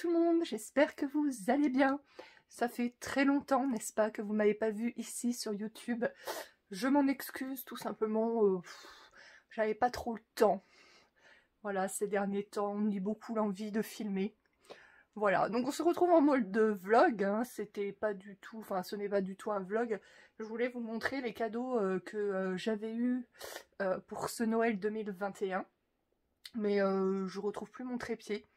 tout le monde, j'espère que vous allez bien. Ça fait très longtemps, n'est-ce pas, que vous m'avez pas vu ici sur YouTube. Je m'en excuse, tout simplement, j'avais pas trop le temps. Voilà, ces derniers temps, ni beaucoup l'envie de filmer. Voilà, donc on se retrouve en mode de vlog, hein. C'était pas du tout, enfin ce n'est pas du tout un vlog. Je voulais vous montrer les cadeaux que j'avais eu pour ce Noël 2021. Mais je retrouve plus mon trépied.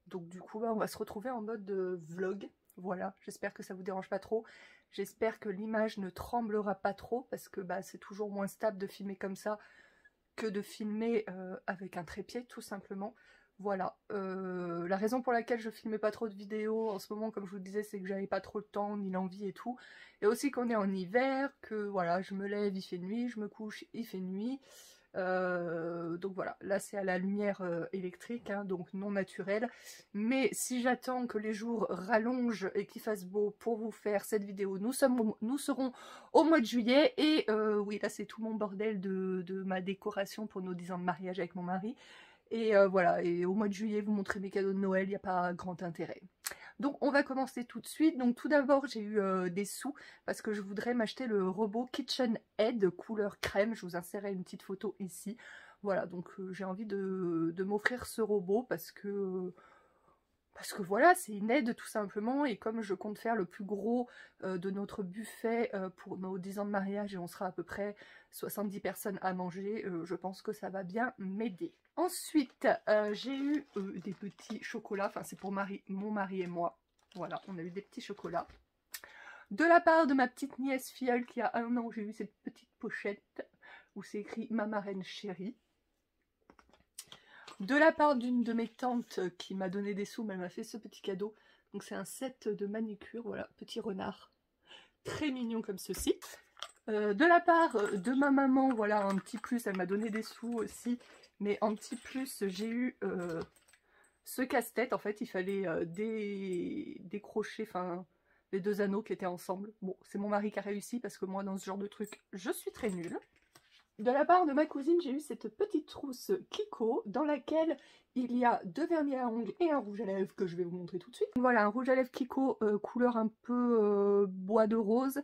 Donc du coup, on va se retrouver en mode vlog. Voilà, j'espère que ça vous dérange pas trop. J'espère que l'image ne tremblera pas trop parce que c'est toujours moins stable de filmer comme ça que de filmer avec un trépied, tout simplement. Voilà, la raison pour laquelle je filmais pas trop de vidéos en ce moment, comme je vous le disais, c'est que j'avais pas trop le temps ni l'envie et tout. Et aussi qu'on est en hiver, que voilà, je me lève, il fait nuit, je me couche, il fait nuit. Donc voilà, là c'est à la lumière électrique, hein, donc non naturelle. Mais si j'attends que les jours rallongent et qu'il fasse beau pour vous faire cette vidéo, nous serons au mois de juillet. Et oui, là c'est tout mon bordel de ma décoration pour nos 10 ans de mariage avec mon mari. Et voilà, et au mois de juillet, vous montrez mes cadeaux de Noël, il n'y a pas grand intérêt. Donc on va commencer tout de suite. Donc tout d'abord, j'ai eu des sous parce que je voudrais m'acheter le robot KitchenAid couleur crème. Je vous insérerai une petite photo ici. Voilà, donc j'ai envie de m'offrir ce robot parce que voilà, c'est une aide tout simplement. Et comme je compte faire le plus gros de notre buffet pour nos 10 ans de mariage et on sera à peu près 70 personnes à manger, je pense que ça va bien m'aider. Ensuite, j'ai eu des petits chocolats, enfin c'est pour mon mari et moi. Voilà, on a eu des petits chocolats. De la part de ma petite nièce filleule qui a 1 an, j'ai eu cette petite pochette où c'est écrit « Ma marraine chérie ». De la part d'une de mes tantes qui m'a donné des sous, mais elle m'a fait ce petit cadeau. Donc c'est un set de manucure, voilà, petit renard. Très mignon comme ceci. De la part de ma maman, voilà, un petit plus, elle m'a donné des sous aussi. Mais en petit plus, j'ai eu ce casse-tête. En fait, il fallait décrocher, enfin, les 2 anneaux qui étaient ensemble. Bon, c'est mon mari qui a réussi parce que moi, dans ce genre de truc, je suis très nulle. De la part de ma cousine, j'ai eu cette petite trousse Kiko dans laquelle il y a 2 vernis à ongles et un rouge à lèvres que je vais vous montrer tout de suite. Voilà, un rouge à lèvres Kiko couleur un peu bois de rose.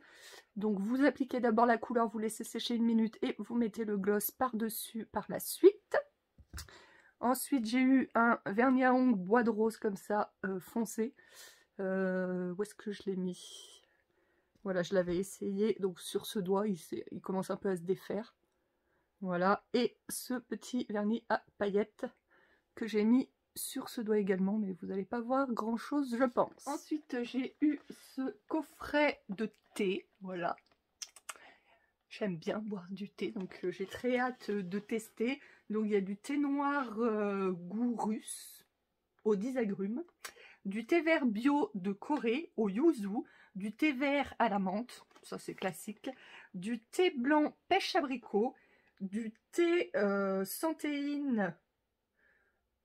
Donc vous appliquez d'abord la couleur, vous laissez sécher 1 minute et vous mettez le gloss par-dessus par la suite. Ensuite, j'ai eu un vernis à ongles bois de rose comme ça, foncé. Où est-ce que je l'ai mis? Voilà, je l'avais essayé. Donc sur ce doigt, il commence un peu à se défaire. Voilà, et ce petit vernis à paillettes que j'ai mis sur ce doigt également, mais vous n'allez pas voir grand chose, je pense. Ensuite, j'ai eu ce coffret de thé, voilà. J'aime bien boire du thé, donc j'ai très hâte de tester. Donc il y a du thé noir goût russe aux 10 agrumes, du thé vert bio de Corée au yuzu, du thé vert à la menthe, ça c'est classique, du thé blanc pêche abricot, du thé santéine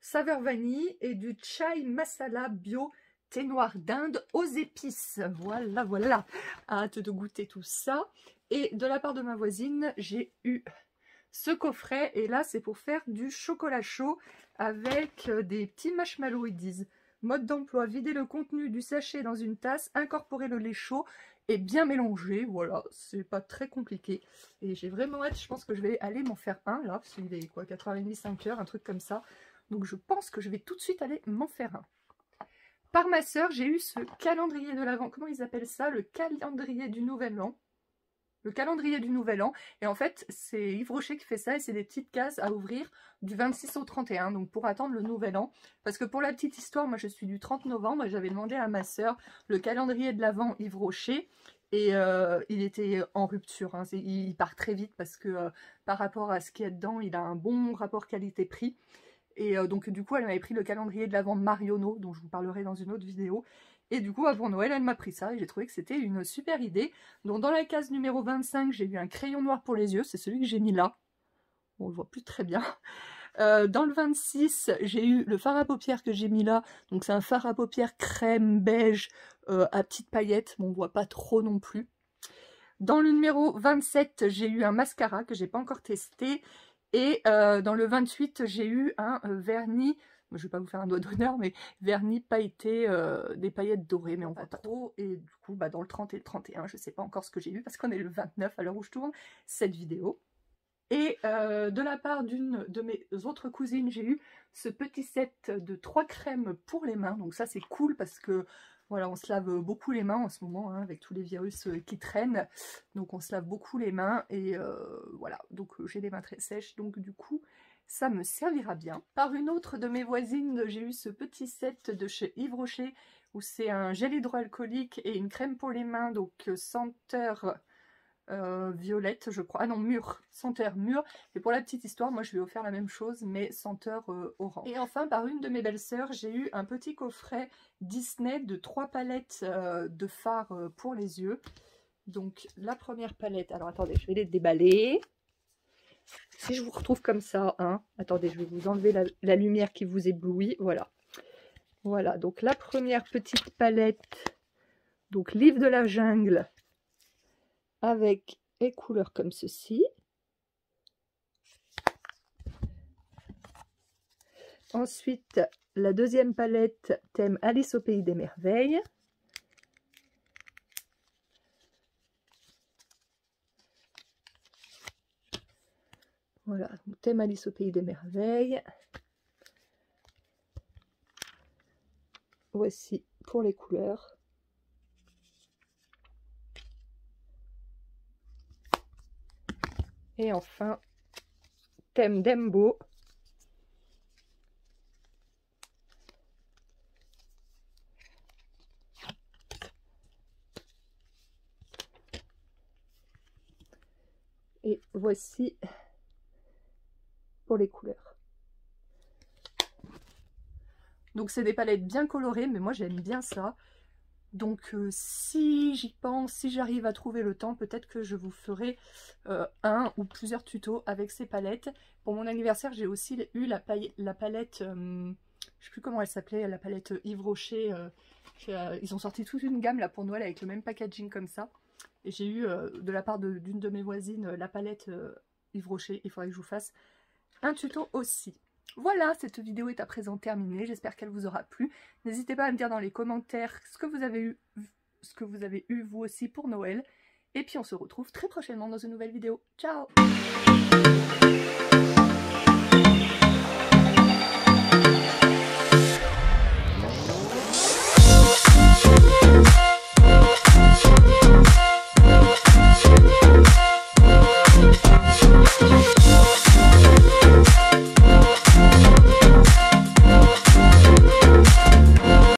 saveur vanille et du chai masala bio thé noir d'Inde aux épices. Voilà, voilà. Hâte de goûter tout ça. Et de la part de ma voisine, j'ai eu ce coffret. Et là, c'est pour faire du chocolat chaud avec des petits marshmallows, ils disent. Mode d'emploi, vider le contenu du sachet dans une tasse, incorporer le lait chaud et bien mélanger. Voilà, c'est pas très compliqué. Et j'ai vraiment hâte, je pense que je vais aller m'en faire un, là, parce qu'il est quoi, 4h30, 5h, un truc comme ça. Donc je pense que je vais tout de suite aller m'en faire un. Par ma soeur, j'ai eu ce calendrier de l'Avent, comment ils appellent ça? Le calendrier du Nouvel An. Le calendrier du Nouvel An. Et en fait, c'est Yves Rocher qui fait ça et c'est des petites cases à ouvrir du 26 au 31. Donc pour attendre le Nouvel An. Parce que pour la petite histoire, moi je suis du 30 novembre et j'avais demandé à ma soeur le calendrier de l'Avent Yves Rocher. Et il était en rupture. Hein. Il part très vite parce que par rapport à ce qu'il y a dedans, il a un bon rapport qualité-prix. Et donc du coup, elle m'avait pris le calendrier de l'Avent Marionneau, dont je vous parlerai dans une autre vidéo. Et du coup, avant Noël, elle m'a pris ça et j'ai trouvé que c'était une super idée. Donc dans la case numéro 25, j'ai eu un crayon noir pour les yeux, c'est celui que j'ai mis là. On le voit plus très bien. Dans le 26, j'ai eu le fard à paupières que j'ai mis là. Donc c'est un fard à paupières crème beige à petites paillettes. Bon, on voit pas trop non plus. Dans le numéro 27, j'ai eu un mascara que j'ai pas encore testé. Et dans le 28, j'ai eu un vernis je vais pas vous faire un doigt d'honneur, mais vernis pailleté, des paillettes dorées, mais on voit pas trop. Et du coup, bah, dans le 30 et le 31, je sais pas encore ce que j'ai eu, parce qu'on est le 29 à l'heure où je tourne cette vidéo. Et de la part d'une de mes autres cousines, j'ai eu ce petit set de 3 crèmes pour les mains. Donc ça c'est cool parce que voilà, on se lave beaucoup les mains en ce moment, hein, avec tous les virus qui traînent. Donc on se lave beaucoup les mains et voilà, donc j'ai les mains très sèches, donc du coup ça me servira bien. Par une autre de mes voisines, j'ai eu ce petit set de chez Yves Rocher où c'est un gel hydroalcoolique et une crème pour les mains, donc senteur violette, je crois. Ah non, mûre, senteur mûre. Et pour la petite histoire, moi je lui ai offert la même chose, mais senteur orange. Et enfin, par une de mes belles-sœurs, j'ai eu un petit coffret Disney de 3 palettes de fard pour les yeux. Donc la première palette, alors attendez, je vais les déballer. Si je vous retrouve comme ça, hein, attendez, je vais vous enlever la lumière qui vous éblouit, voilà. Voilà, donc la première petite palette, donc Livre de la jungle, avec les couleurs comme ceci. Ensuite, la deuxième palette, thème Alice au pays des merveilles. Voilà, thème Alice au pays des merveilles. Voici pour les couleurs. Et enfin, thème Dembo. Et voici pour les couleurs. Donc c'est des palettes bien colorées, mais moi j'aime bien ça. Donc si j'y pense, si j'arrive à trouver le temps, peut-être que je vous ferai un ou plusieurs tutos avec ces palettes. Pour mon anniversaire, j'ai aussi eu la palette, je sais plus comment elle s'appelait, la palette Yves Rocher. Ils ont sorti toute une gamme là pour Noël avec le même packaging comme ça. Et j'ai eu de la part d'une de mes voisines la palette Yves Rocher. Il faudrait que je vous fasse un tuto aussi. Voilà, cette vidéo est à présent terminée, j'espère qu'elle vous aura plu. N'hésitez pas à me dire dans les commentaires ce que vous avez eu vous aussi pour Noël. Et puis on se retrouve très prochainement dans une nouvelle vidéo. Ciao!